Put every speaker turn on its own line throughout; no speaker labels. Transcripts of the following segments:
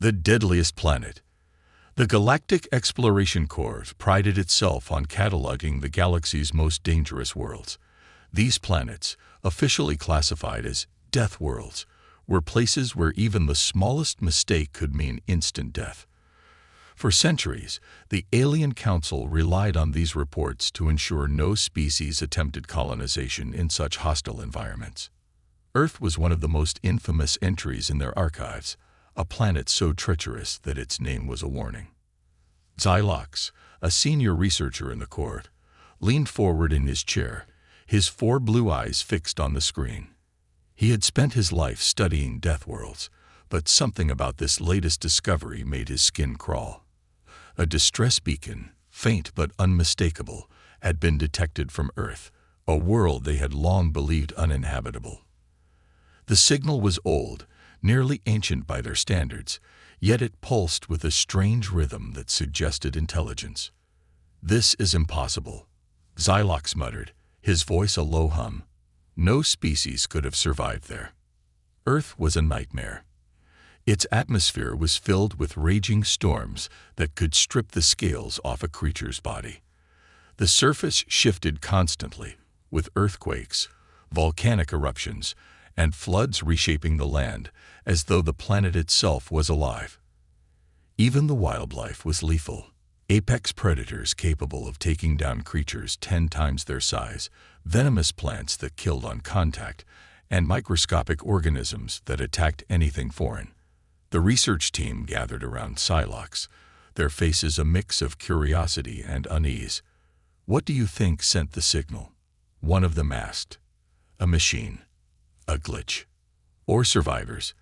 The deadliest planet. The Galactic Exploration Corps prided itself on cataloging the galaxy's most dangerous worlds. These planets, officially classified as death worlds, were places where even the smallest mistake could mean instant death. For centuries, the Alien Council relied on these reports to ensure no species attempted colonization in such hostile environments. Earth was one of the most infamous entries in their archives, a planet so treacherous that its name was a warning. Xylox, a senior researcher in the court, leaned forward in his chair, his 4 blue eyes fixed on the screen. He had spent his life studying death worlds, but something about this latest discovery made his skin crawl. A distress beacon, faint but unmistakable, had been detected from Earth, a world they had long believed uninhabitable. The signal was old, nearly ancient by their standards, yet it pulsed with a strange rhythm that suggested intelligence. "This is impossible," Xylox muttered, his voice a low hum. No species could have survived there. Earth was a nightmare. Its atmosphere was filled with raging storms that could strip the scales off a creature's body. The surface shifted constantly, with earthquakes, volcanic eruptions, and floods reshaping the land as though the planet itself was alive. Even the wildlife was lethal. Apex predators capable of taking down creatures 10 times their size, venomous plants that killed on contact, and microscopic organisms that attacked anything foreign. The research team gathered around Xylox, their faces a mix of curiosity and unease. "What do you think sent the signal?" one of them asked. "A machine. A glitch. Or survivors,"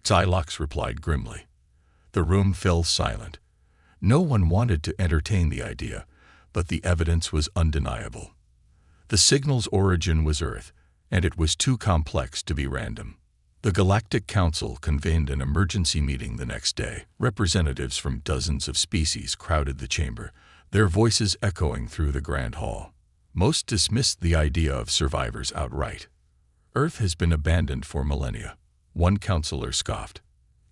Xylox replied grimly. The room fell silent. No one wanted to entertain the idea, but the evidence was undeniable. The signal's origin was Earth, and it was too complex to be random. The Galactic Council convened an emergency meeting the next day. Representatives from dozens of species crowded the chamber, their voices echoing through the grand hall. Most dismissed the idea of survivors outright. "Earth has been abandoned for millennia," one counselor scoffed.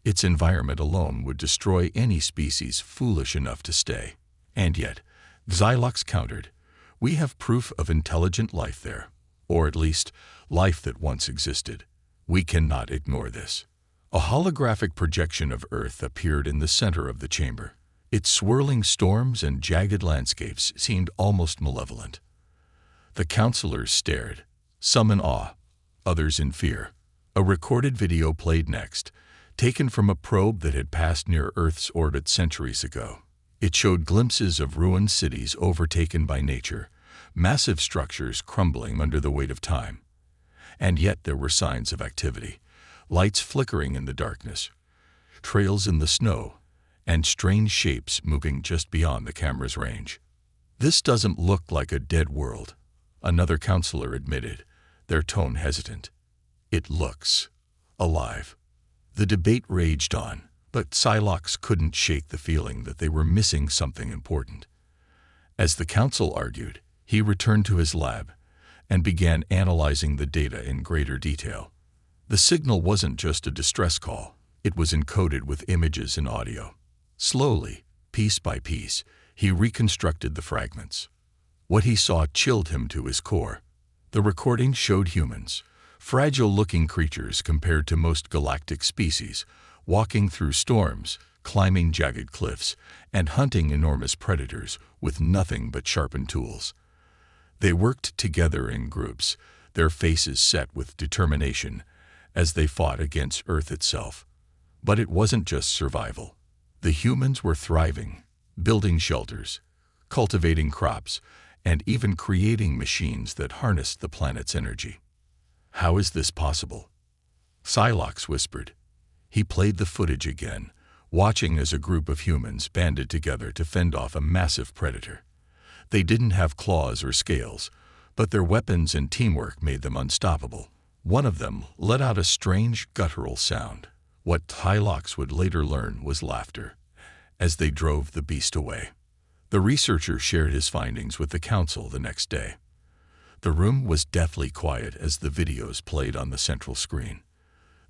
"Its environment alone would destroy any species foolish enough to stay." And yet, Xylox countered, "We have proof of intelligent life there, or at least life that once existed. We cannot ignore this." A holographic projection of Earth appeared in the center of the chamber. Its swirling storms and jagged landscapes seemed almost malevolent. The counselors stared, some in awe, others in fear. A recorded video played next, taken from a probe that had passed near Earth's orbit centuries ago. It showed glimpses of ruined cities overtaken by nature, massive structures crumbling under the weight of time. And yet there were signs of activity, lights flickering in the darkness, trails in the snow, and strange shapes moving just beyond the camera's range. "This doesn't look like a dead world," another counselor admitted, their tone hesitant. "It looks alive." The debate raged on, but Xylox couldn't shake the feeling that they were missing something important. As the council argued, he returned to his lab and began analyzing the data in greater detail. The signal wasn't just a distress call, it was encoded with images and audio. Slowly, piece by piece, he reconstructed the fragments. What he saw chilled him to his core. The recording showed humans, fragile-looking creatures compared to most galactic species, walking through storms, climbing jagged cliffs, and hunting enormous predators with nothing but sharpened tools. They worked together in groups, their faces set with determination, as they fought against Earth itself. But it wasn't just survival. The humans were thriving, building shelters, cultivating crops, and even creating machines that harnessed the planet's energy. "How is this possible?" Xylox whispered. He played the footage again, watching as a group of humans banded together to fend off a massive predator. They didn't have claws or scales, but their weapons and teamwork made them unstoppable. One of them let out a strange guttural sound. What Xylox would later learn was laughter, as they drove the beast away. The researcher shared his findings with the council the next day. The room was deathly quiet as the videos played on the central screen.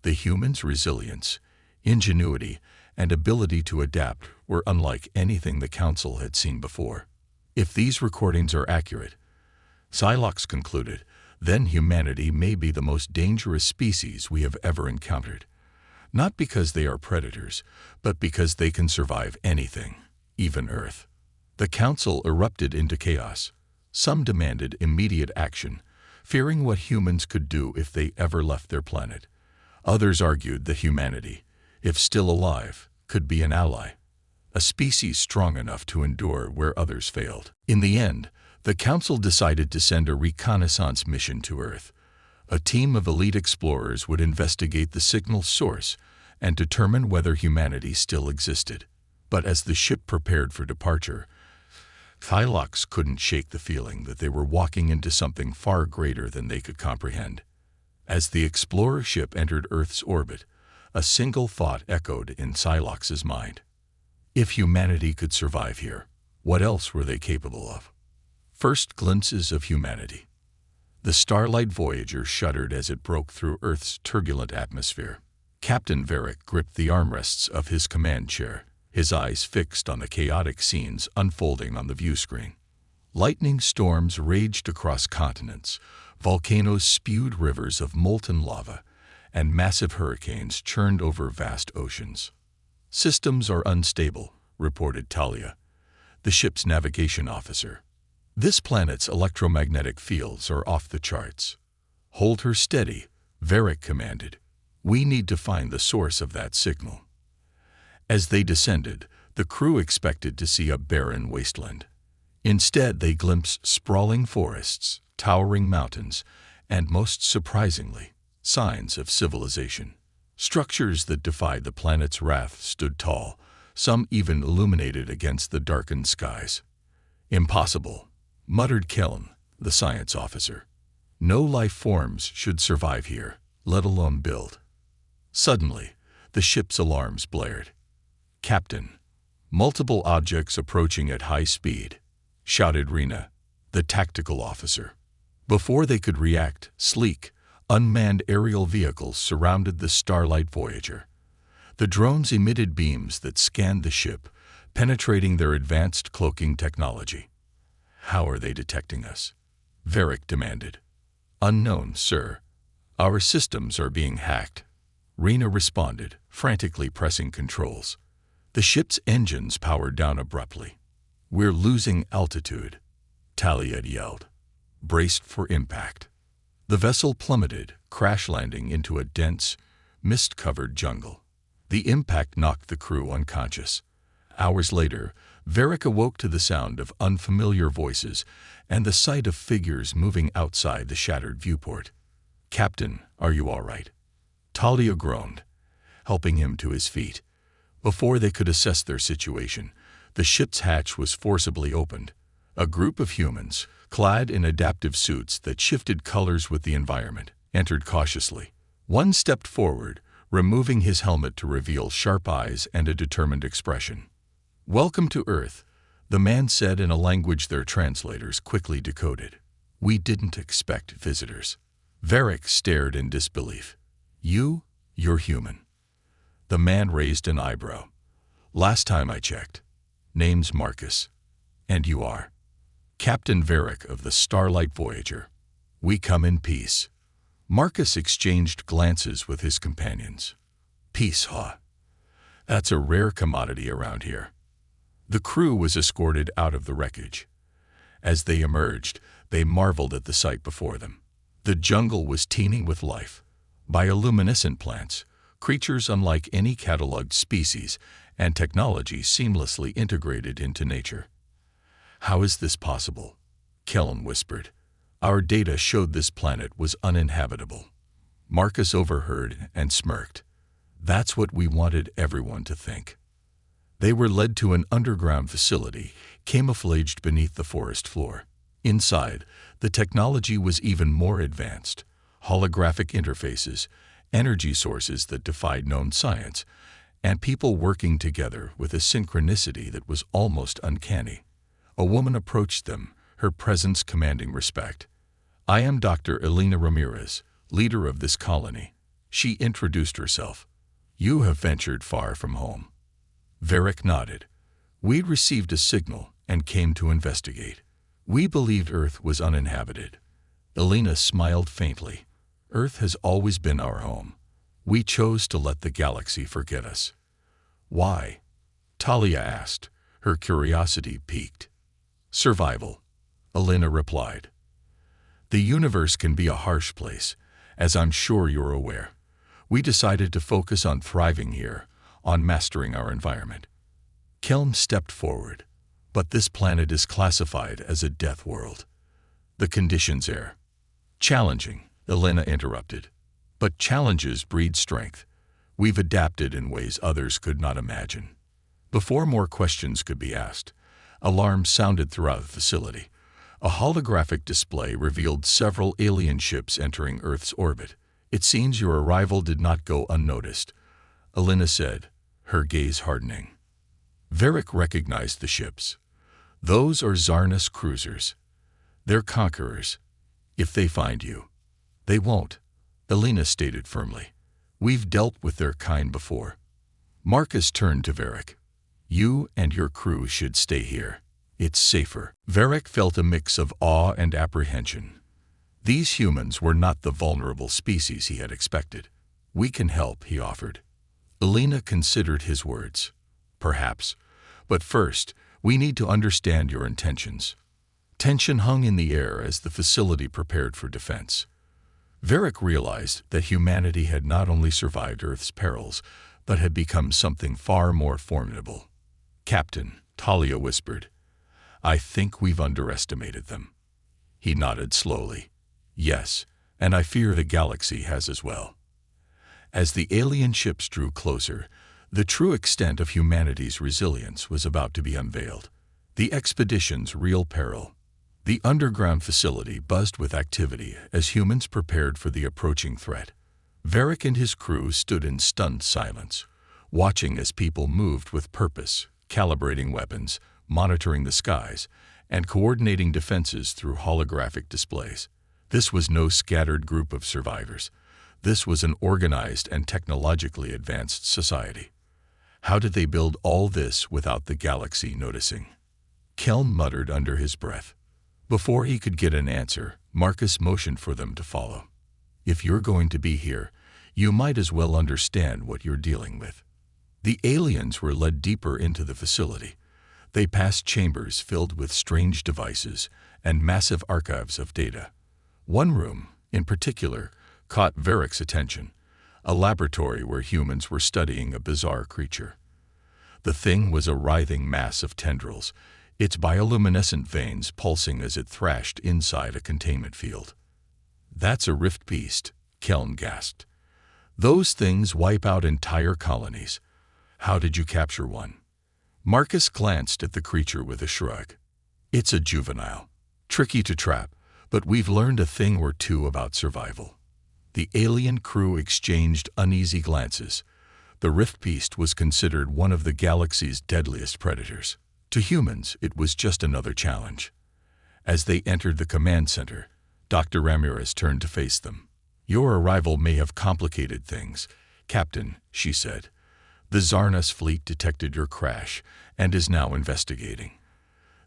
The humans' resilience, ingenuity, and ability to adapt were unlike anything the Council had seen before. If these recordings are accurate, Psylocke concluded, then humanity may be the most dangerous species we have ever encountered. Not because they are predators, but because they can survive anything, even Earth. The Council erupted into chaos. Some demanded immediate action, fearing what humans could do if they ever left their planet. Others argued that humanity, if still alive, could be an ally, a species strong enough to endure where others failed. In the end, the Council decided to send a reconnaissance mission to Earth. A team of elite explorers would investigate the signal's source and determine whether humanity still existed. But as the ship prepared for departure, Psylocke couldn't shake the feeling that they were walking into something far greater than they could comprehend. As the explorer ship entered Earth's orbit, a single thought echoed in Psylocke's mind. If humanity could survive here, what else were they capable of? First glimpses of humanity. The Starlight Voyager shuddered as it broke through Earth's turbulent atmosphere. Captain Varric gripped the armrests of his command chair, his eyes fixed on the chaotic scenes unfolding on the view screen. Lightning storms raged across continents, volcanoes spewed rivers of molten lava, and massive hurricanes churned over vast oceans. "Systems are unstable," reported Talia, the ship's navigation officer. "This planet's electromagnetic fields are off the charts." "Hold her steady," Varric commanded. "We need to find the source of that signal." As they descended, the crew expected to see a barren wasteland. Instead, they glimpsed sprawling forests, towering mountains, and, most surprisingly, signs of civilization. Structures that defied the planet's wrath stood tall, some even illuminated against the darkened skies. "Impossible," muttered Kellen, the science officer. "No life forms should survive here, let alone build." Suddenly, the ship's alarms blared. "Captain, multiple objects approaching at high speed," shouted Rena, the tactical officer. Before they could react, sleek, unmanned aerial vehicles surrounded the Starlight Voyager. The drones emitted beams that scanned the ship, penetrating their advanced cloaking technology. "How are they detecting us?" Varric demanded. "Unknown, sir. Our systems are being hacked," Rena responded, frantically pressing controls. The ship's engines powered down abruptly. "We're losing altitude," Talia yelled. "Braced for impact." The vessel plummeted, crash-landing into a dense, mist-covered jungle. The impact knocked the crew unconscious. Hours later, Varric awoke to the sound of unfamiliar voices and the sight of figures moving outside the shattered viewport. "Captain, are you all right?" Talia groaned, helping him to his feet. Before they could assess their situation, the ship's hatch was forcibly opened. A group of humans, clad in adaptive suits that shifted colors with the environment, entered cautiously. One stepped forward, removing his helmet to reveal sharp eyes and a determined expression. "Welcome to Earth," the man said in a language their translators quickly decoded. "We didn't expect visitors." Varric stared in disbelief. You're human." The man raised an eyebrow. "Last time I checked. Name's Marcus. And you are?" "Captain Varric of the Starlight Voyager. We come in peace." Marcus exchanged glances with his companions. "Peace, huh? That's a rare commodity around here." The crew was escorted out of the wreckage. As they emerged, they marveled at the sight before them. The jungle was teeming with life. Bioluminescent plants, creatures unlike any cataloged species, and technology seamlessly integrated into nature. "How is this possible?" Kellen whispered. "Our data showed this planet was uninhabitable." Marcus overheard and smirked. "That's what we wanted everyone to think." They were led to an underground facility, camouflaged beneath the forest floor. Inside, the technology was even more advanced. Holographic interfaces, energy sources that defied known science, and people working together with a synchronicity that was almost uncanny. A woman approached them, her presence commanding respect. "I am Dr. Elena Ramirez, leader of this colony." She introduced herself. "You have ventured far from home. Varric nodded. We'd received a signal and came to investigate. We believed Earth was uninhabited. Elena smiled faintly. Earth has always been our home. We chose to let the galaxy forget us. Why? Talia asked, her curiosity piqued. Survival, Elena replied. The universe can be a harsh place, as I'm sure you're aware. We decided to focus on thriving here, on mastering our environment. Kelm stepped forward. But this planet is classified as a death world. The conditions are challenging, Elena interrupted. But challenges breed strength. We've adapted in ways others could not imagine. Before more questions could be asked, alarms sounded throughout the facility. A holographic display revealed several alien ships entering Earth's orbit. It seems your arrival did not go unnoticed, Elena said, her gaze hardening. Varric recognized the ships. Those are Zarnus cruisers. They're conquerors. If they find you. They won't, Elena stated firmly. We've dealt with their kind before. Marcus turned to Varric. You and your crew should stay here. It's safer. Varric felt a mix of awe and apprehension. These humans were not the vulnerable species he had expected. We can help, he offered. Elena considered his words. Perhaps. But first, we need to understand your intentions. Tension hung in the air as the facility prepared for defense. Varric realized that humanity had not only survived Earth's perils, but had become something far more formidable. Captain, Talia whispered, I think we've underestimated them. He nodded slowly. Yes, and I fear the galaxy has as well. As the alien ships drew closer, the true extent of humanity's resilience was about to be unveiled. The expedition's real peril. The underground facility buzzed with activity as humans prepared for the approaching threat. Varric and his crew stood in stunned silence, watching as people moved with purpose, calibrating weapons, monitoring the skies, and coordinating defenses through holographic displays. This was no scattered group of survivors. This was an organized and technologically advanced society. How did they build all this without the galaxy noticing? Kelm muttered under his breath. Before he could get an answer, Marcus motioned for them to follow. If you're going to be here, you might as well understand what you're dealing with. The aliens were led deeper into the facility. They passed chambers filled with strange devices and massive archives of data. One room, in particular, caught Varric's attention, a laboratory where humans were studying a bizarre creature. The thing was a writhing mass of tendrils, its bioluminescent veins pulsing as it thrashed inside a containment field. That's a rift beast, Kelm gasped. Those things wipe out entire colonies. How did you capture one? Marcus glanced at the creature with a shrug. It's a juvenile. Tricky to trap, but we've learned a thing or two about survival. The alien crew exchanged uneasy glances. The rift beast was considered one of the galaxy's deadliest predators. To humans, it was just another challenge. As they entered the command center, Dr. Ramirez turned to face them. Your arrival may have complicated things, Captain, she said. The Zarnus fleet detected your crash and is now investigating.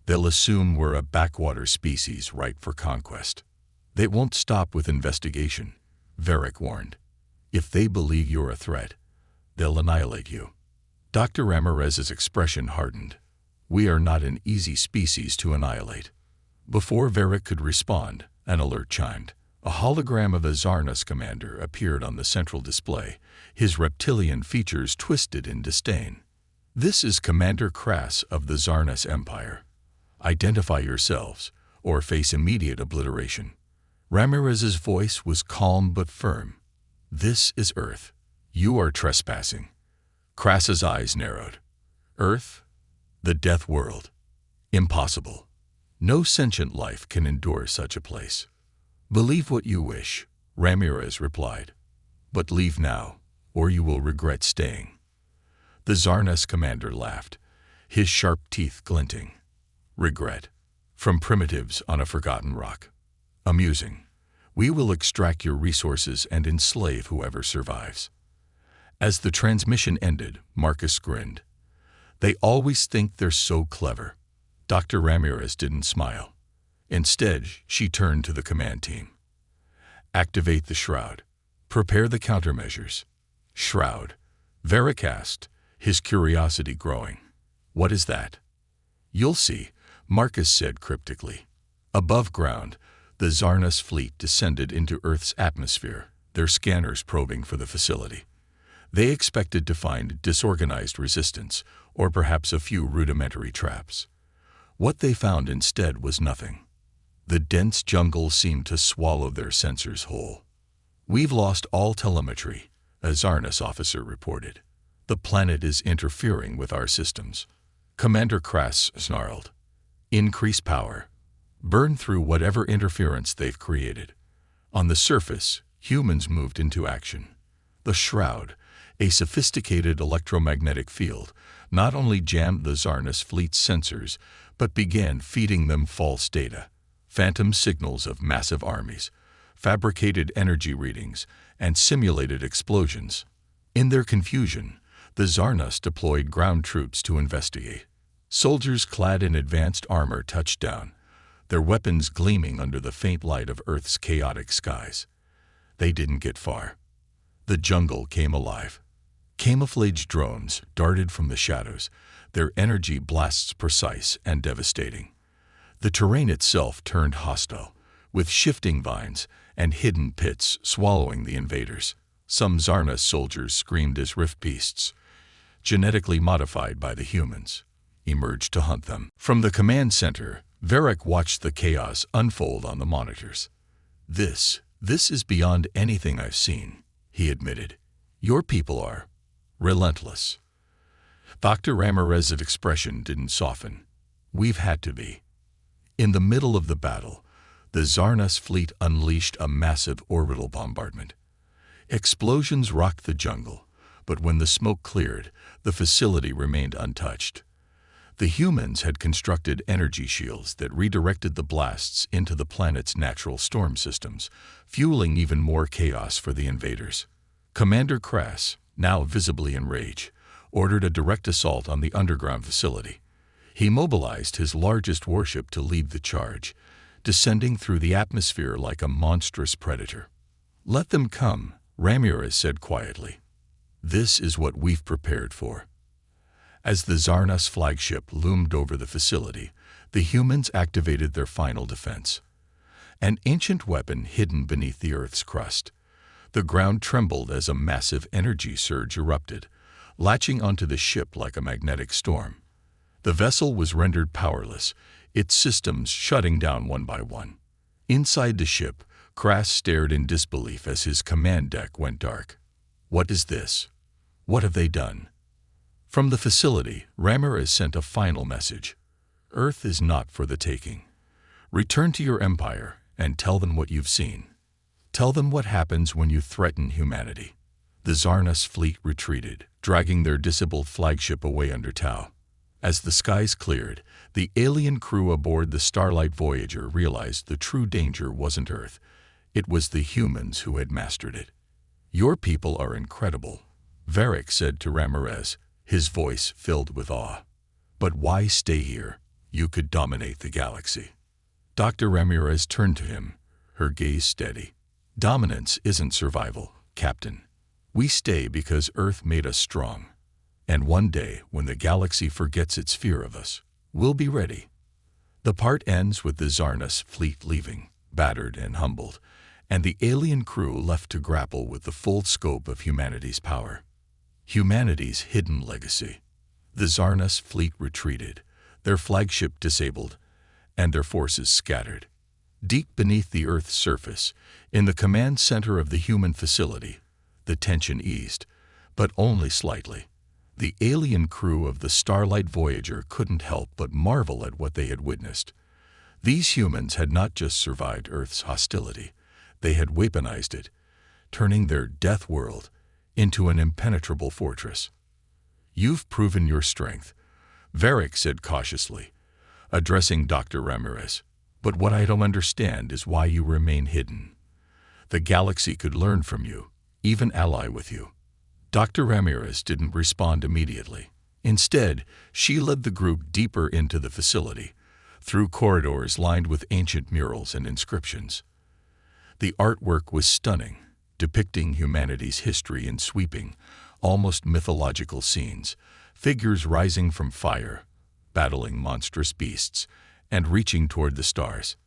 They'll assume we're a backwater species ripe for conquest. They won't stop with investigation, Varric warned. If they believe you're a threat, they'll annihilate you. Dr. Ramirez's expression hardened. We are not an easy species to annihilate. Before Varric could respond, an alert chimed. A hologram of a Zarnus commander appeared on the central display, his reptilian features twisted in disdain. This is Commander Krass of the Zarnus Empire. Identify yourselves, or face immediate obliteration. Ramirez's voice was calm but firm. This is Earth. You are trespassing. Krass's eyes narrowed. Earth? The death world. Impossible. No sentient life can endure such a place. Believe what you wish, Ramirez replied. But leave now, or you will regret staying. The Zarnus commander laughed, his sharp teeth glinting. Regret. From primitives on a forgotten rock. Amusing. We will extract your resources and enslave whoever survives. As the transmission ended, Marcus grinned. They always think they're so clever. Dr. Ramirez didn't smile. Instead, she turned to the command team. Activate the shroud. Prepare the countermeasures. Shroud. Varric asked, his curiosity growing. What is that? You'll see, Marcus said cryptically. Above ground, the Zarnas fleet descended into Earth's atmosphere, their scanners probing for the facility. They expected to find disorganized resistance, or perhaps a few rudimentary traps. What they found instead was nothing. The dense jungle seemed to swallow their sensors whole. We've lost all telemetry, a Zarnas officer reported. The planet is interfering with our systems. Commander Krass snarled. Increase power. Burn through whatever interference they've created. On the surface, humans moved into action. The shroud, a sophisticated electromagnetic field, not only jammed the Zarnas fleet's sensors, but began feeding them false data, phantom signals of massive armies, fabricated energy readings, and simulated explosions. In their confusion, the Zarnas deployed ground troops to investigate. Soldiers clad in advanced armor touched down, their weapons gleaming under the faint light of Earth's chaotic skies. They didn't get far. The jungle came alive. Camouflaged drones darted from the shadows, their energy blasts precise and devastating. The terrain itself turned hostile, with shifting vines and hidden pits swallowing the invaders. Some Zarnas soldiers screamed as rift beasts, genetically modified by the humans, emerged to hunt them. From the command center, Varric watched the chaos unfold on the monitors. This is beyond anything I've seen, he admitted. Your people are relentless. Dr. Ramirez's expression didn't soften. We've had to be. In the middle of the battle, the Zarnas fleet unleashed a massive orbital bombardment. Explosions rocked the jungle, but when the smoke cleared, the facility remained untouched. The humans had constructed energy shields that redirected the blasts into the planet's natural storm systems, fueling even more chaos for the invaders. Commander Krass, now visibly enraged, ordered a direct assault on the underground facility. He mobilized his largest warship to lead the charge, descending through the atmosphere like a monstrous predator. Let them come, Ramirez said quietly. This is what we've prepared for. As the Zarnas flagship loomed over the facility, the humans activated their final defense. An ancient weapon hidden beneath the Earth's crust. The ground trembled as a massive energy surge erupted, latching onto the ship like a magnetic storm. The vessel was rendered powerless, its systems shutting down one by one. Inside the ship, Krass stared in disbelief as his command deck went dark. What is this? What have they done? From the facility, Ramirez sent a final message. Earth is not for the taking. Return to your empire and tell them what you've seen. Tell them what happens when you threaten humanity. The Zarnas fleet retreated, dragging their disabled flagship away under Tau. As the skies cleared, the alien crew aboard the Starlight Voyager realized the true danger wasn't Earth. It was the humans who had mastered it. Your people are incredible, Varric said to Ramirez, his voice filled with awe. But why stay here? You could dominate the galaxy. Dr. Ramirez turned to him, her gaze steady. Dominance isn't survival, Captain. We stay because Earth made us strong. And one day, when the galaxy forgets its fear of us, we'll be ready. The part ends with the Zarnas fleet leaving, battered and humbled, and the alien crew left to grapple with the full scope of humanity's power. Humanity's hidden legacy. The Zarnas fleet retreated, their flagship disabled, and their forces scattered. Deep beneath the Earth's surface, in the command center of the human facility, the tension eased, but only slightly. The alien crew of the Starlight Voyager couldn't help but marvel at what they had witnessed. These humans had not just survived Earth's hostility, they had weaponized it, turning their death world into an impenetrable fortress. You've proven your strength, Varric said cautiously, addressing Dr. Ramirez. But what I don't understand is why you remain hidden. The galaxy could learn from you, even ally with you. Dr. Ramirez didn't respond immediately. Instead, she led the group deeper into the facility, through corridors lined with ancient murals and inscriptions. The artwork was stunning, depicting humanity's history in sweeping, almost mythological scenes, figures rising from fire, battling monstrous beasts, and reaching toward the stars.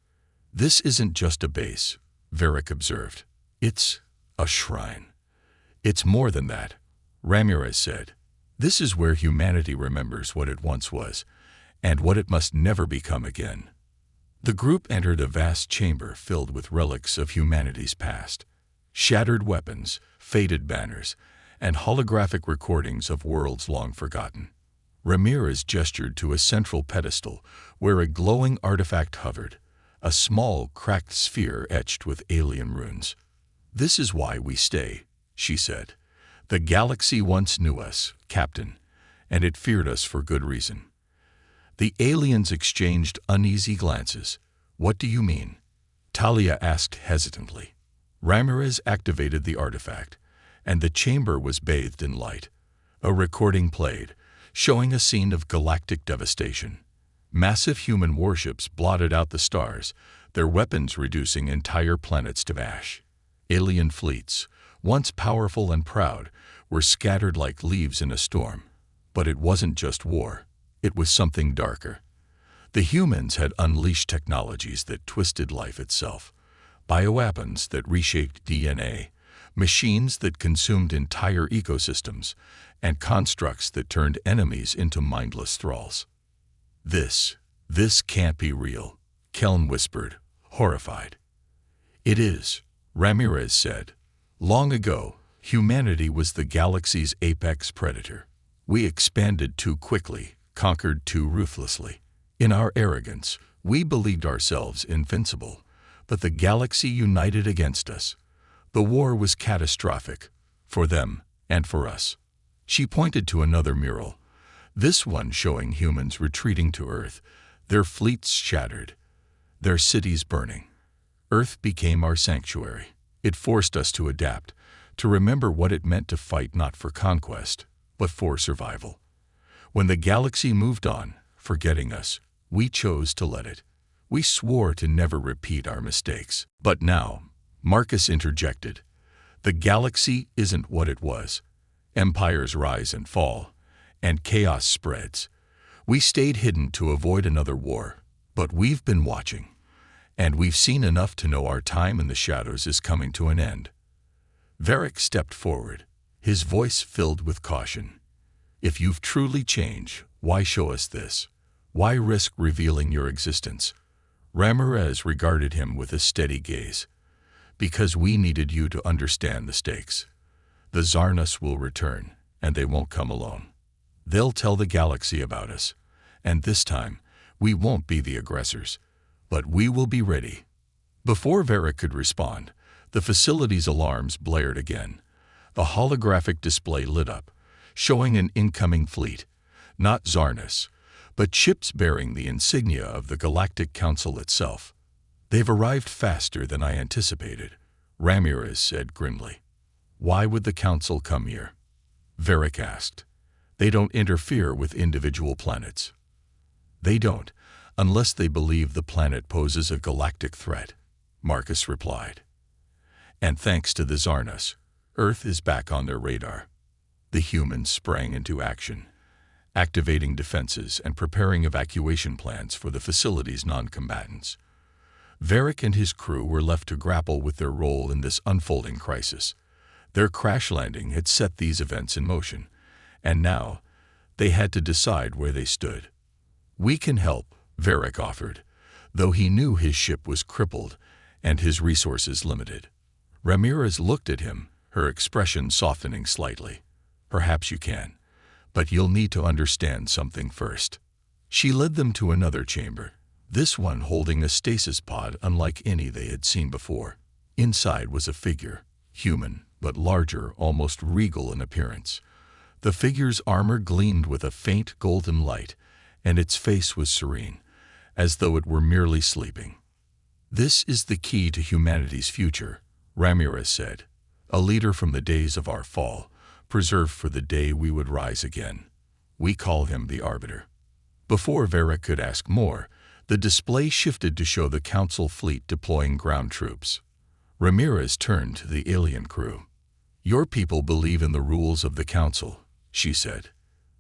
"This isn't just a base," Varric observed. "It's a shrine." "It's more than that," Ramirez said. "This is where humanity remembers what it once was, and what it must never become again." The group entered a vast chamber filled with relics of humanity's past. Shattered weapons, faded banners, and holographic recordings of worlds long forgotten. Ramirez gestured to a central pedestal where a glowing artifact hovered, a small, cracked sphere etched with alien runes. "This is why we stay," she said. "The galaxy once knew us, Captain, and it feared us for good reason." The aliens exchanged uneasy glances. "What do you mean?" Talia asked hesitantly. Ramirez activated the artifact, and the chamber was bathed in light. A recording played, showing a scene of galactic devastation. Massive human warships blotted out the stars, their weapons reducing entire planets to ash. Alien fleets, once powerful and proud, were scattered like leaves in a storm. But it wasn't just war. It was something darker. The humans had unleashed technologies that twisted life itself. Bioweapons that reshaped DNA, machines that consumed entire ecosystems, and constructs that turned enemies into mindless thralls. This can't be real," Keln whispered, horrified. "It is," Ramirez said. "Long ago, humanity was the galaxy's apex predator. We expanded too quickly, conquered too ruthlessly. In our arrogance, we believed ourselves invincible, but the galaxy united against us. The war was catastrophic, for them and for us." She pointed to another mural, this one showing humans retreating to Earth, their fleets shattered, their cities burning. Earth became our sanctuary. It forced us to adapt, to remember what it meant to fight not for conquest, but for survival. When the galaxy moved on, forgetting us, we chose to let it. We swore to never repeat our mistakes. But now, Marcus interjected, the galaxy isn't what it was. Empires rise and fall, and chaos spreads. We stayed hidden to avoid another war, but we've been watching, and we've seen enough to know our time in the shadows is coming to an end. Varric stepped forward, his voice filled with caution. "If you've truly changed, why show us this? Why risk revealing your existence?" Ramirez regarded him with a steady gaze. "Because we needed you to understand the stakes. The Zarnus will return, and they won't come alone. They'll tell the galaxy about us, and this time, we won't be the aggressors, but we will be ready." Before Varric could respond, the facility's alarms blared again. A holographic display lit up, showing an incoming fleet, not Zarnus, but ships bearing the insignia of the Galactic Council itself. "They've arrived faster than I anticipated," Ramirez said grimly. "Why would the Council come here?" Varric asked. "They don't interfere with individual planets." "They don't, unless they believe the planet poses a galactic threat," Marcus replied. "And thanks to the Zarnus, Earth is back on their radar." The humans sprang into action, activating defenses and preparing evacuation plans for the facility's non-combatants. Varric and his crew were left to grapple with their role in this unfolding crisis. Their crash landing had set these events in motion, and now they had to decide where they stood. "We can help," Varric offered, though he knew his ship was crippled and his resources limited. Ramirez looked at him, her expression softening slightly. "Perhaps you can, but you'll need to understand something first." She led them to another chamber, this one holding a stasis pod unlike any they had seen before. Inside was a figure, human, but larger, almost regal in appearance. The figure's armor gleamed with a faint golden light, and its face was serene, as though it were merely sleeping. "This is the key to humanity's future," Ramirez said. "A leader from the days of our fall, preserved for the day we would rise again." We call him the Arbiter." Before Varric could ask more, the display shifted to show the Council fleet deploying ground troops. Ramirez turned to the alien crew. "Your people believe in the rules of the Council," she said.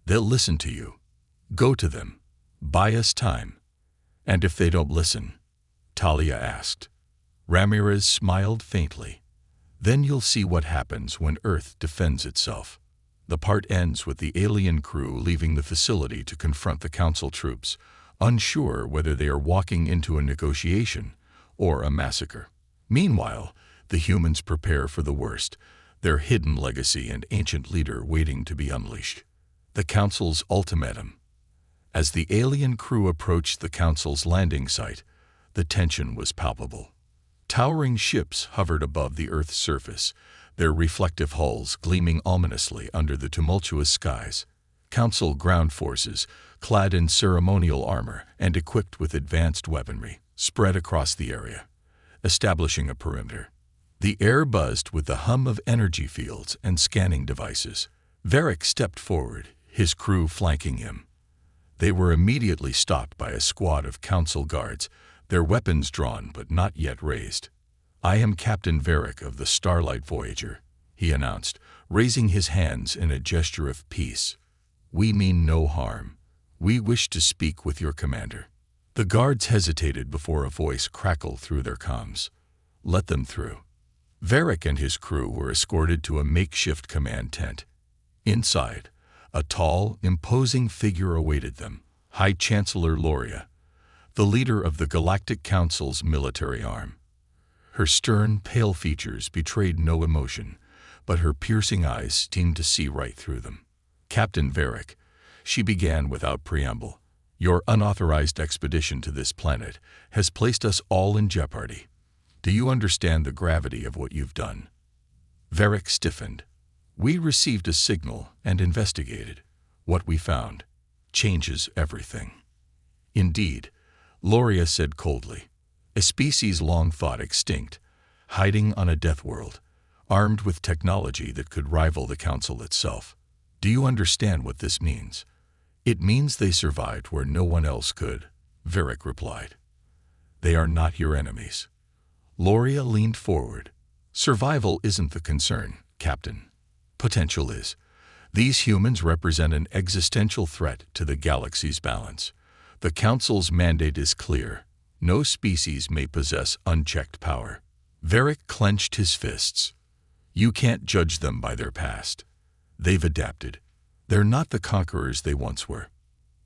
"They'll listen to you. Go to them. Buy us time." "And if they don't listen?" Talia asked. Ramirez smiled faintly. "Then you'll see what happens when Earth defends itself." The part ends with the alien crew leaving the facility to confront the Council troops, unsure whether they are walking into a negotiation or a massacre. Meanwhile, the humans prepare for the worst, their hidden legacy and ancient leader waiting to be unleashed. The Council's ultimatum. As the alien crew approached the Council's landing site, the tension was palpable. Towering ships hovered above the Earth's surface, their reflective hulls gleaming ominously under the tumultuous skies. Council ground forces, clad in ceremonial armor and equipped with advanced weaponry, spread across the area, establishing a perimeter. The air buzzed with the hum of energy fields and scanning devices. Varric stepped forward, his crew flanking him. They were immediately stopped by a squad of Council guards, their weapons drawn but not yet raised. "I am Captain Varric of the Starlight Voyager," he announced, raising his hands in a gesture of peace. "We mean no harm. We wish to speak with your commander." The guards hesitated before a voice crackled through their comms. "Let them through." Varric and his crew were escorted to a makeshift command tent. Inside, a tall, imposing figure awaited them, High Chancellor Loria, the leader of the Galactic Council's military arm. Her stern, pale features betrayed no emotion, but her piercing eyes seemed to see right through them. "Captain Varric," she began without preamble, "your unauthorized expedition to this planet has placed us all in jeopardy. Do you understand the gravity of what you've done?" Varric stiffened. "We received a signal and investigated. What we found changes everything." "Indeed," Loria said coldly. "A species long thought extinct, hiding on a death world, armed with technology that could rival the Council itself. Do you understand what this means?" "It means they survived where no one else could," Varric replied. "They are not your enemies." Loria leaned forward. "Survival isn't the concern, Captain. Potential is. These humans represent an existential threat to the galaxy's balance. The Council's mandate is clear. No species may possess unchecked power." Varric clenched his fists. "You can't judge them by their past. They've adapted. They're not the conquerors they once were."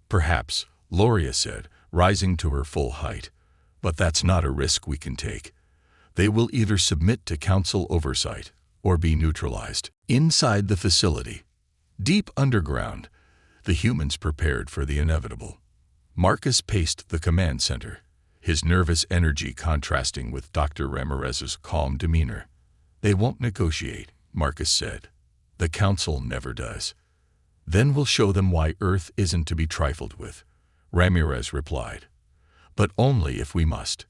"Perhaps," Loria said, rising to her full height, "but that's not a risk we can take. They will either submit to Council oversight or be neutralized." Inside the facility, deep underground, the humans prepared for the inevitable. Marcus paced the command center, his nervous energy contrasting with Dr. Ramirez's calm demeanor. "They won't negotiate," Marcus said. "The Council never does." "Then we'll show them why Earth isn't to be trifled with," Ramirez replied. "But only if we must."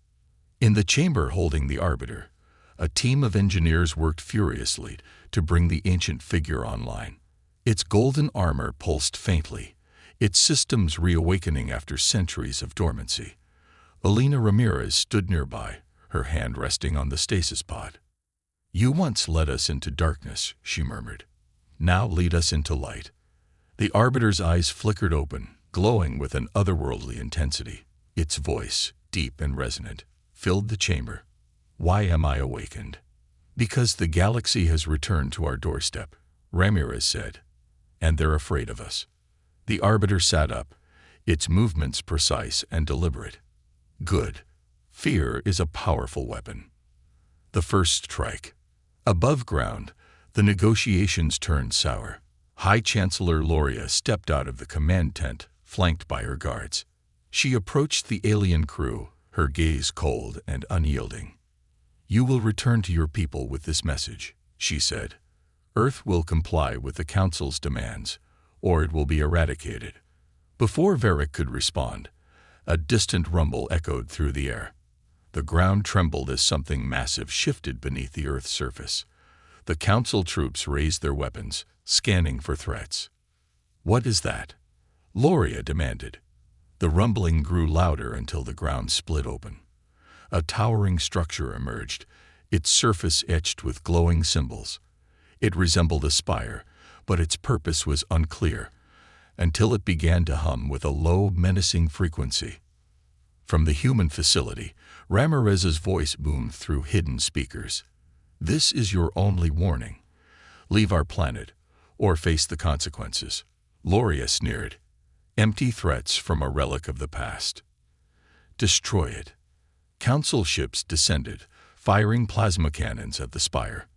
In the chamber holding the Arbiter, a team of engineers worked furiously to bring the ancient figure online. Its golden armor pulsed faintly, its systems reawakening after centuries of dormancy. Alina Ramirez stood nearby, her hand resting on the stasis pod. "You once led us into darkness," she murmured. "Now lead us into light." The Arbiter's eyes flickered open, glowing with an otherworldly intensity. Its voice, deep and resonant, filled the chamber. "Why am I awakened?" "Because the galaxy has returned to our doorstep," Ramirez said. "And they're afraid of us." The Arbiter sat up, its movements precise and deliberate. "Good. Fear is a powerful weapon." The first strike. Above ground, the negotiations turned sour. High Chancellor Loria stepped out of the command tent, flanked by her guards. She approached the alien crew, her gaze cold and unyielding. "You will return to your people with this message," she said. "Earth will comply with the Council's demands, or it will be eradicated." Before Varric could respond, a distant rumble echoed through the air. The ground trembled as something massive shifted beneath the Earth's surface. The Council troops raised their weapons, scanning for threats. "What is that?" Loria demanded. The rumbling grew louder until the ground split open. A towering structure emerged, its surface etched with glowing symbols. It resembled a spire, but its purpose was unclear, until it began to hum with a low, menacing frequency. From the human facility, Ramirez's voice boomed through hidden speakers. "This is your only warning. Leave our planet, or face the consequences." Loria sneered. "Empty threats from a relic of the past. Destroy it." Council ships descended, firing plasma cannons at the spire.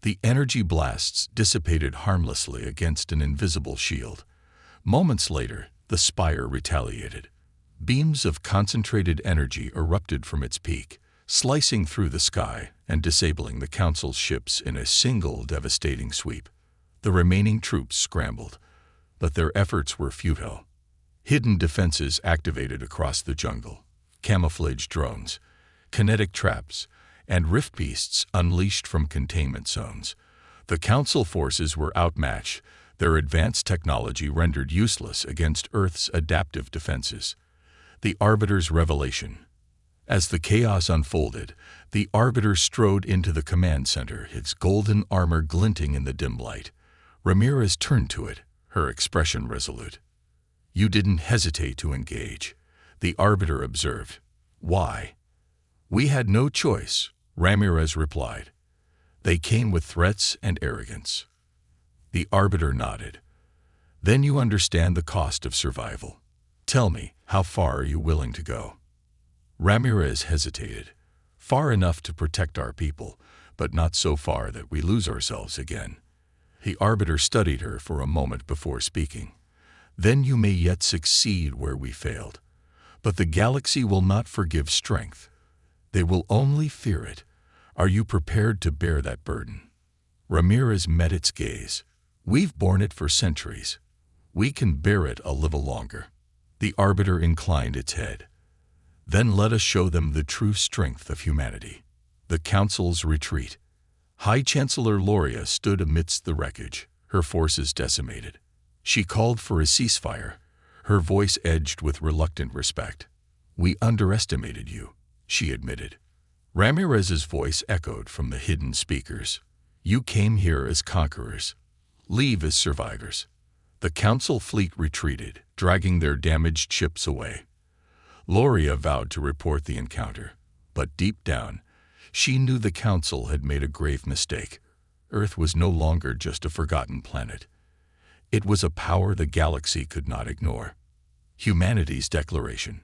The energy blasts dissipated harmlessly against an invisible shield. Moments later, the spire retaliated. Beams of concentrated energy erupted from its peak, slicing through the sky and disabling the Council's ships in a single devastating sweep. The remaining troops scrambled, but their efforts were futile. Hidden defenses activated across the jungle, camouflage drones, kinetic traps, and rift beasts unleashed from containment zones. The Council forces were outmatched, their advanced technology rendered useless against Earth's adaptive defenses. The Arbiter's revelation. As the chaos unfolded, the Arbiter strode into the command center, its golden armor glinting in the dim light. Ramirez turned to it, her expression resolute. "You didn't hesitate to engage," the Arbiter observed. "Why?" "We had no choice," Ramirez replied. "They came with threats and arrogance." The Arbiter nodded. "Then you understand the cost of survival. Tell me, how far are you willing to go?" Ramirez hesitated. "Far enough to protect our people, but not so far that we lose ourselves again." The Arbiter studied her for a moment before speaking. "Then you may yet succeed where we failed. But the galaxy will not forgive strength. They will only fear it. Are you prepared to bear that burden?" Ramirez met its gaze. "We've borne it for centuries. We can bear it a little longer." The Arbiter inclined its head. "Then let us show them the true strength of humanity." The Council's retreat. High Chancellor Loria stood amidst the wreckage, her forces decimated. She called for a ceasefire, her voice edged with reluctant respect. "We underestimated you," she admitted. Ramirez's voice echoed from the hidden speakers. "You came here as conquerors. Leave as survivors." The Council fleet retreated, dragging their damaged ships away. Loria vowed to report the encounter, but deep down, she knew the Council had made a grave mistake. Earth was no longer just a forgotten planet. It was a power the galaxy could not ignore. Humanity's declaration.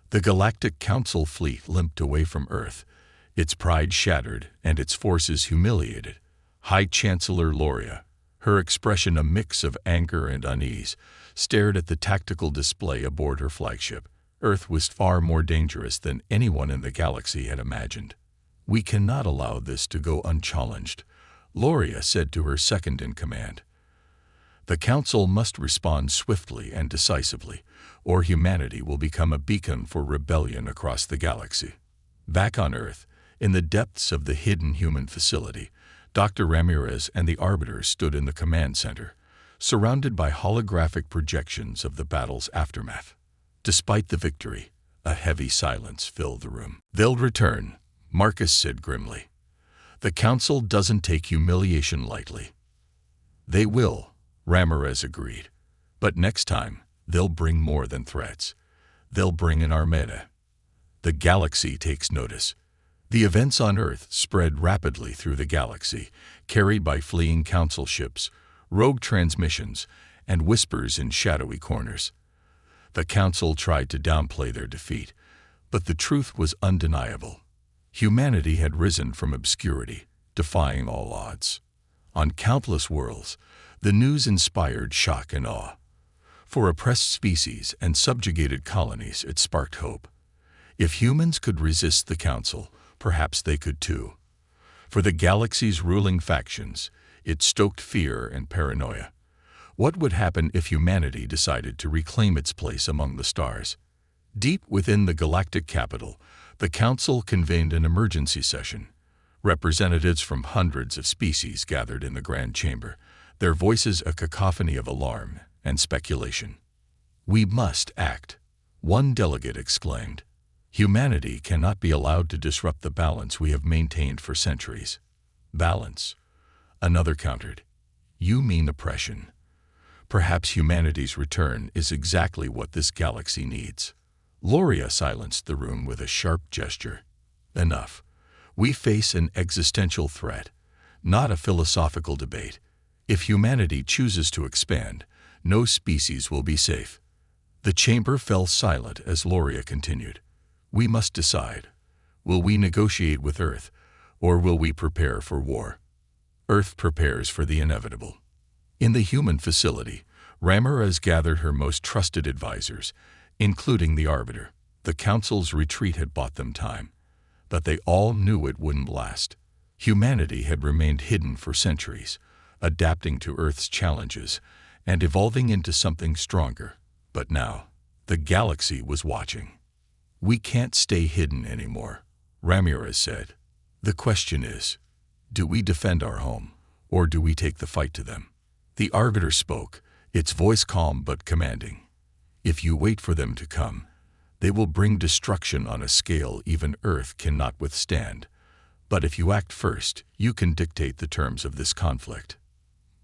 The Galactic Council fleet limped away from Earth, its pride shattered and its forces humiliated. High Chancellor Loria, her expression a mix of anger and unease, stared at the tactical display aboard her flagship. Earth was far more dangerous than anyone in the galaxy had imagined. "We cannot allow this to go unchallenged," Loria said to her second-in-command. "The Council must respond swiftly and decisively, or humanity will become a beacon for rebellion across the galaxy." Back on Earth, in the depths of the hidden human facility, Dr. Ramirez and the Arbiter stood in the command center, surrounded by holographic projections of the battle's aftermath. Despite the victory, a heavy silence filled the room. "They'll return," Marcus said grimly. "The Council doesn't take humiliation lightly." "They will," Ramirez agreed. "But next time, they'll bring more than threats. They'll bring an armada." The galaxy takes notice. The events on Earth spread rapidly through the galaxy, carried by fleeing Council ships, rogue transmissions, and whispers in shadowy corners. The Council tried to downplay their defeat, but the truth was undeniable. Humanity had risen from obscurity, defying all odds. On countless worlds, the news inspired shock and awe. For oppressed species and subjugated colonies, it sparked hope. If humans could resist the Council, perhaps they could too. For the galaxy's ruling factions, it stoked fear and paranoia. What would happen if humanity decided to reclaim its place among the stars? Deep within the galactic capital, the Council convened an emergency session. Representatives from hundreds of species gathered in the Grand Chamber, their voices a cacophony of alarm and speculation. "We must act," one delegate exclaimed. "Humanity cannot be allowed to disrupt the balance we have maintained for centuries." "Balance," another countered. "You mean oppression. Perhaps humanity's return is exactly what this galaxy needs." Loria silenced the room with a sharp gesture. "Enough. We face an existential threat, not a philosophical debate. If humanity chooses to expand, no species will be safe." The chamber fell silent as Loria continued. "We must decide. Will we negotiate with Earth, or will we prepare for war?" Earth prepares for the inevitable. In the human facility, Ramirez gathered her most trusted advisors, including the Arbiter. The Council's retreat had bought them time, but they all knew it wouldn't last. Humanity had remained hidden for centuries, adapting to Earth's challenges and evolving into something stronger. But now, the galaxy was watching. "We can't stay hidden anymore," Ramirez said. "The question is, do we defend our home, or do we take the fight to them?" The Arbiter spoke, its voice calm but commanding. "If you wait for them to come, they will bring destruction on a scale even Earth cannot withstand. But if you act first, you can dictate the terms of this conflict."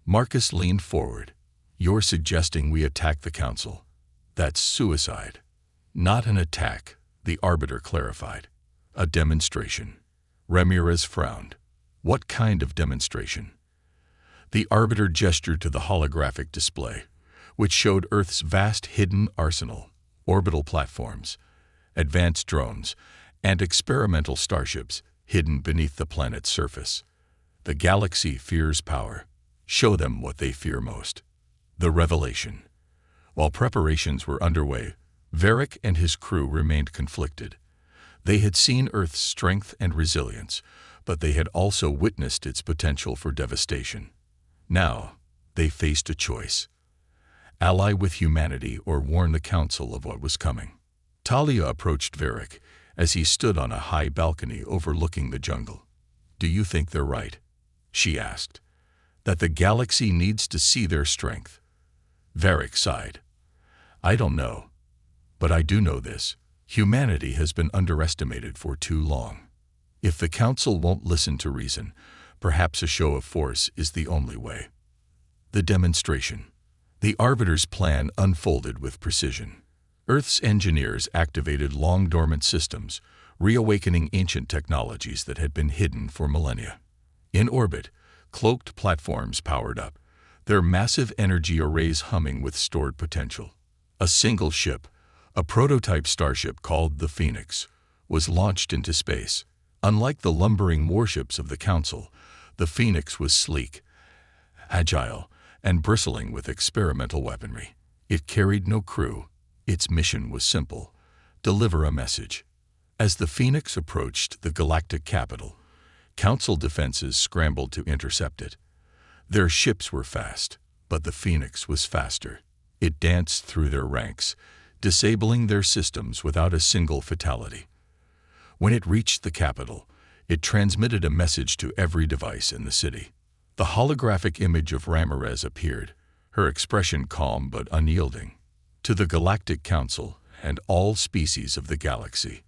Marcus leaned forward. "You're suggesting we attack the Council. That's suicide." "Not an attack," the Arbiter clarified. "A demonstration." Ramirez frowned. "What kind of demonstration?" The Arbiter gestured to the holographic display, which showed Earth's vast hidden arsenal, orbital platforms, advanced drones, and experimental starships hidden beneath the planet's surface. "The galaxy fears power. Show them what they fear most." The revelation. While preparations were underway, Varric and his crew remained conflicted. They had seen Earth's strength and resilience, but they had also witnessed its potential for devastation. Now, they faced a choice: ally with humanity or warn the Council of what was coming. Talia approached Varric as he stood on a high balcony overlooking the jungle. "Do you think they're right?" she asked. "That the galaxy needs to see their strength?" Varric sighed. "I don't know. But I do know this: humanity has been underestimated for too long. If the Council won't listen to reason, perhaps a show of force is the only way." The demonstration. The Arbiter's plan unfolded with precision. Earth's engineers activated long-dormant systems, reawakening ancient technologies that had been hidden for millennia. In orbit, cloaked platforms powered up, their massive energy arrays humming with stored potential. A single ship, a prototype starship called the Phoenix, was launched into space. Unlike the lumbering warships of the Council, the Phoenix was sleek, agile, and bristling with experimental weaponry. It carried no crew. Its mission was simple: deliver a message. As the Phoenix approached the Galactic capital, Council defenses scrambled to intercept it. Their ships were fast, but the Phoenix was faster. It danced through their ranks, disabling their systems without a single fatality. When it reached the capital, it transmitted a message to every device in the city. The holographic image of Ramirez appeared, her expression calm but unyielding. "To the Galactic Council and all species of the galaxy.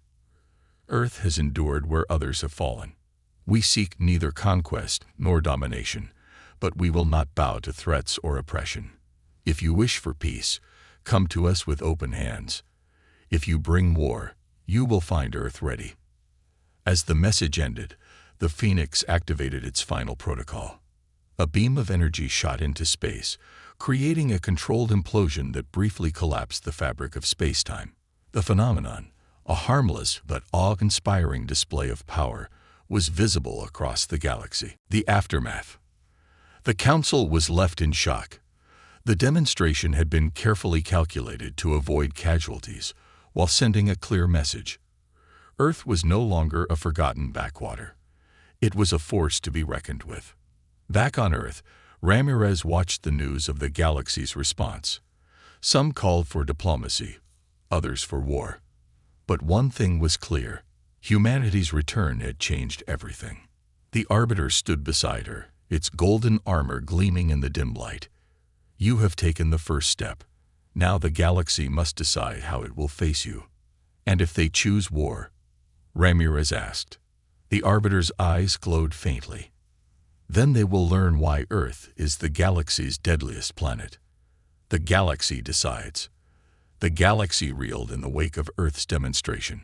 Earth has endured where others have fallen. We seek neither conquest nor domination, but we will not bow to threats or oppression. If you wish for peace, come to us with open hands. If you bring war, you will find Earth ready." As the message ended, the Phoenix activated its final protocol. A beam of energy shot into space, creating a controlled implosion that briefly collapsed the fabric of space-time. The phenomenon, a harmless but awe-inspiring display of power, was visible across the galaxy. The aftermath. The Council was left in shock. The demonstration had been carefully calculated to avoid casualties, while sending a clear message. Earth was no longer a forgotten backwater. It was a force to be reckoned with. Back on Earth, Ramirez watched the news of the galaxy's response. Some called for diplomacy, others for war. But one thing was clear: humanity's return had changed everything. The Arbiter stood beside her, its golden armor gleaming in the dim light. "You have taken the first step. Now the galaxy must decide how it will face you. And if they choose war? Ramirez asked. The Arbiter's eyes glowed faintly. Then they will learn why Earth is the galaxy's deadliest planet. The galaxy decides. The galaxy reeled in the wake of Earth's demonstration.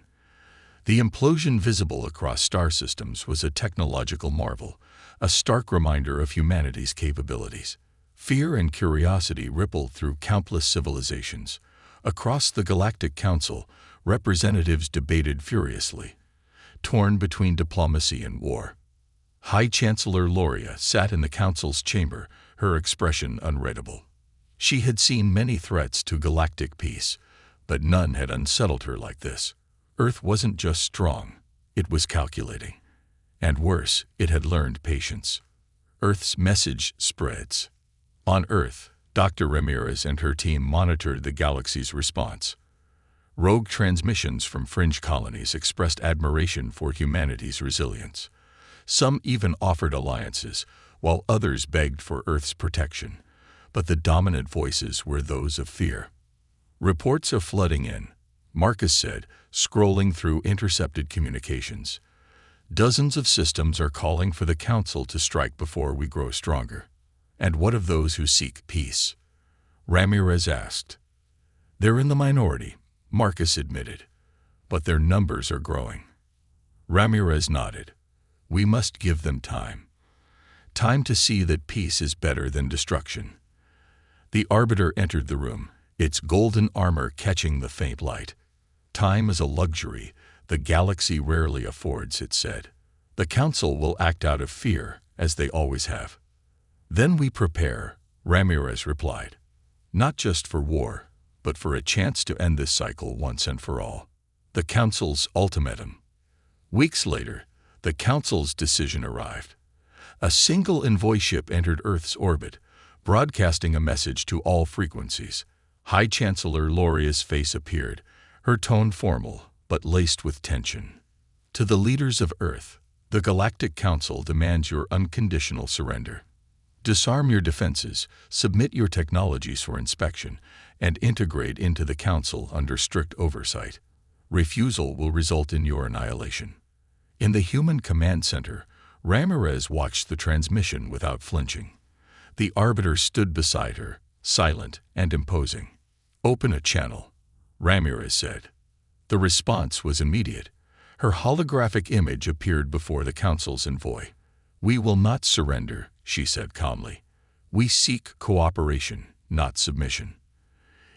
The implosion visible across star systems was a technological marvel, a stark reminder of humanity's capabilities. Fear and curiosity rippled through countless civilizations. Across the Galactic Council, representatives debated furiously, torn between diplomacy and war. High Chancellor Loria sat in the Council's chamber, her expression unreadable. She had seen many threats to galactic peace, but none had unsettled her like this. Earth wasn't just strong, it was calculating. And worse, it had learned patience. Earth's message spreads. On Earth, Dr. Ramirez and her team monitored the galaxy's response. Rogue transmissions from fringe colonies expressed admiration for humanity's resilience. Some even offered alliances, while others begged for Earth's protection. But the dominant voices were those of fear. Reports are flooding in, Marcus said, scrolling through intercepted communications. Dozens of systems are calling for the Council to strike before we grow stronger. And what of those who seek peace? Ramirez asked. They're in the minority, Marcus admitted, but their numbers are growing. Ramirez nodded. We must give them time. Time to see that peace is better than destruction. The Arbiter entered the room, its golden armor catching the faint light. Time is a luxury the galaxy rarely affords, it said. The Council will act out of fear, as they always have. Then we prepare, Ramirez replied. Not just for war, but for a chance to end this cycle once and for all. The Council's ultimatum. Weeks later, the Council's decision arrived. A single envoy ship entered Earth's orbit, broadcasting a message to all frequencies. High Chancellor Loria's face appeared, her tone formal, but laced with tension. To the leaders of Earth, the Galactic Council demands your unconditional surrender. Disarm your defenses, submit your technologies for inspection, and integrate into the Council under strict oversight. Refusal will result in your annihilation. In the Human Command Center, Ramirez watched the transmission without flinching. The Arbiter stood beside her, silent and imposing. Open a channel, Ramirez said. The response was immediate. Her holographic image appeared before the Council's envoy. We will not surrender, she said calmly. We seek cooperation, not submission.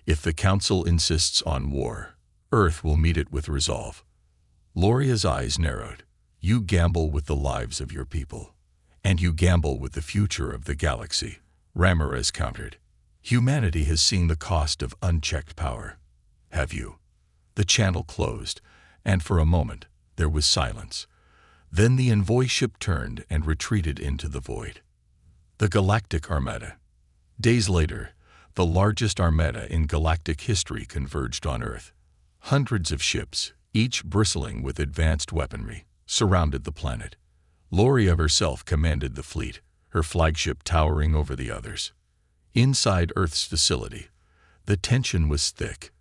If the Council insists on war, Earth will meet it with resolve. Loria's eyes narrowed. You gamble with the lives of your people. And you gamble with the future of the galaxy, Ramirez countered. Humanity has seen the cost of unchecked power. Have you? The channel closed, and for a moment, there was silence. Then the envoy ship turned and retreated into the void. The Galactic Armada. Days later, the largest armada in galactic history converged on Earth. Hundreds of ships, each bristling with advanced weaponry, surrounded the planet. Loria herself commanded the fleet, her flagship towering over the others. Inside Earth's facility, the tension was thick.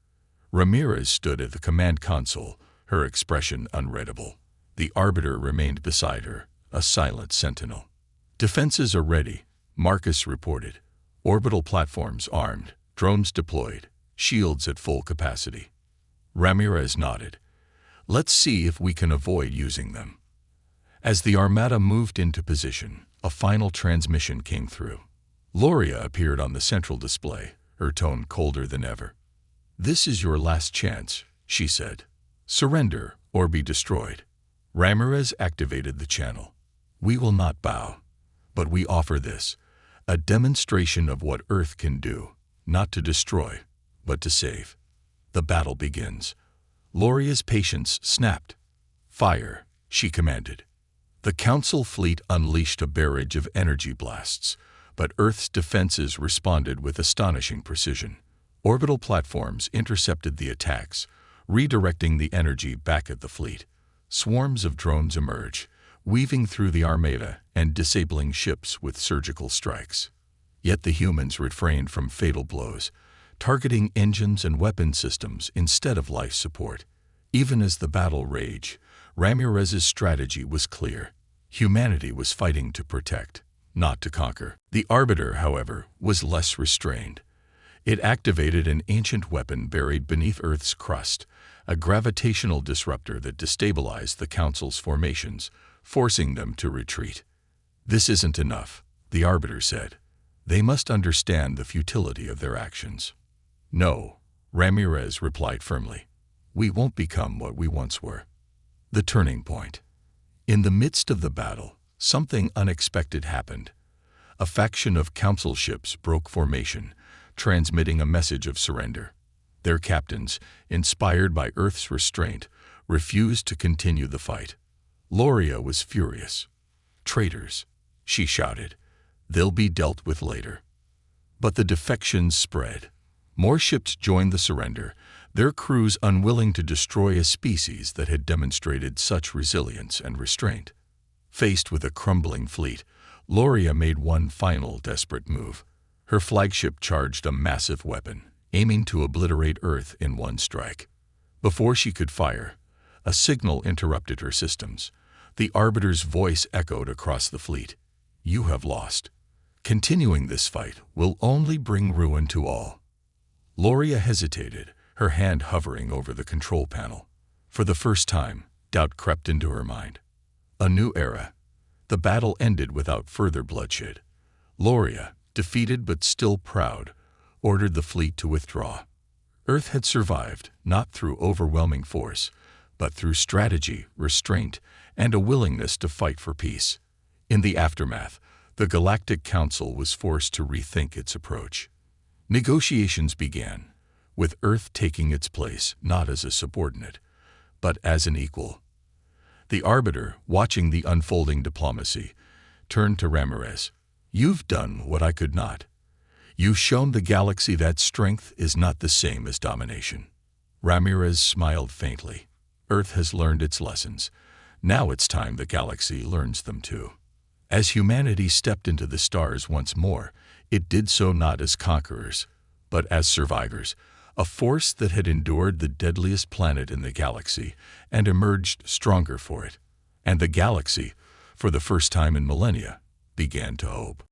Ramirez stood at the command console, her expression unreadable. The Arbiter remained beside her, a silent sentinel. Defenses are ready, Marcus reported. Orbital platforms armed, drones deployed, shields at full capacity. Ramirez nodded. Let's see if we can avoid using them. As the Armada moved into position, a final transmission came through. Loria appeared on the central display, her tone colder than ever. This is your last chance, she said. Surrender or be destroyed. Ramirez activated the channel. We will not bow, but we offer this, a demonstration of what Earth can do, not to destroy, but to save. The battle begins. Loria's patience snapped. Fire, she commanded. The Council fleet unleashed a barrage of energy blasts, but Earth's defenses responded with astonishing precision. Orbital platforms intercepted the attacks, redirecting the energy back at the fleet. Swarms of drones emerged, weaving through the Armada and disabling ships with surgical strikes. Yet the humans refrained from fatal blows, targeting engines and weapon systems instead of life support. Even as the battle raged, Ramirez's strategy was clear. Humanity was fighting to protect, not to conquer. The Arbiter, however, was less restrained. It activated an ancient weapon buried beneath Earth's crust, a gravitational disruptor that destabilized the Council's formations, forcing them to retreat. "This isn't enough," the Arbiter said. "They must understand the futility of their actions." "No," Ramirez replied firmly. "We won't become what we once were." The turning point. In the midst of the battle, something unexpected happened. A faction of Council ships broke formation, transmitting a message of surrender. Their captains, inspired by Earth's restraint, refused to continue the fight. Loria was furious. "Traitors," she shouted. "They'll be dealt with later." But the defections spread. More ships joined the surrender, their crews unwilling to destroy a species that had demonstrated such resilience and restraint. Faced with a crumbling fleet, Loria made one final desperate move. Her flagship charged a massive weapon, aiming to obliterate Earth in one strike. Before she could fire, a signal interrupted her systems. The Arbiter's voice echoed across the fleet. "You have lost. Continuing this fight will only bring ruin to all." Loria hesitated, her hand hovering over the control panel. For the first time, doubt crept into her mind. A new era. The battle ended without further bloodshed. Loria, defeated but still proud, ordered the fleet to withdraw. Earth had survived, not through overwhelming force, but through strategy, restraint, and a willingness to fight for peace. In the aftermath, the Galactic Council was forced to rethink its approach. Negotiations began, with Earth taking its place not as a subordinate, but as an equal. The Arbiter, watching the unfolding diplomacy, turned to Ramirez. "You've done what I could not. You've shown the galaxy that strength is not the same as domination." Ramirez smiled faintly. "Earth has learned its lessons. Now it's time the galaxy learns them too." As humanity stepped into the stars once more, it did so not as conquerors, but as survivors, a force that had endured the deadliest planet in the galaxy and emerged stronger for it. And the galaxy, for the first time in millennia, began to hope.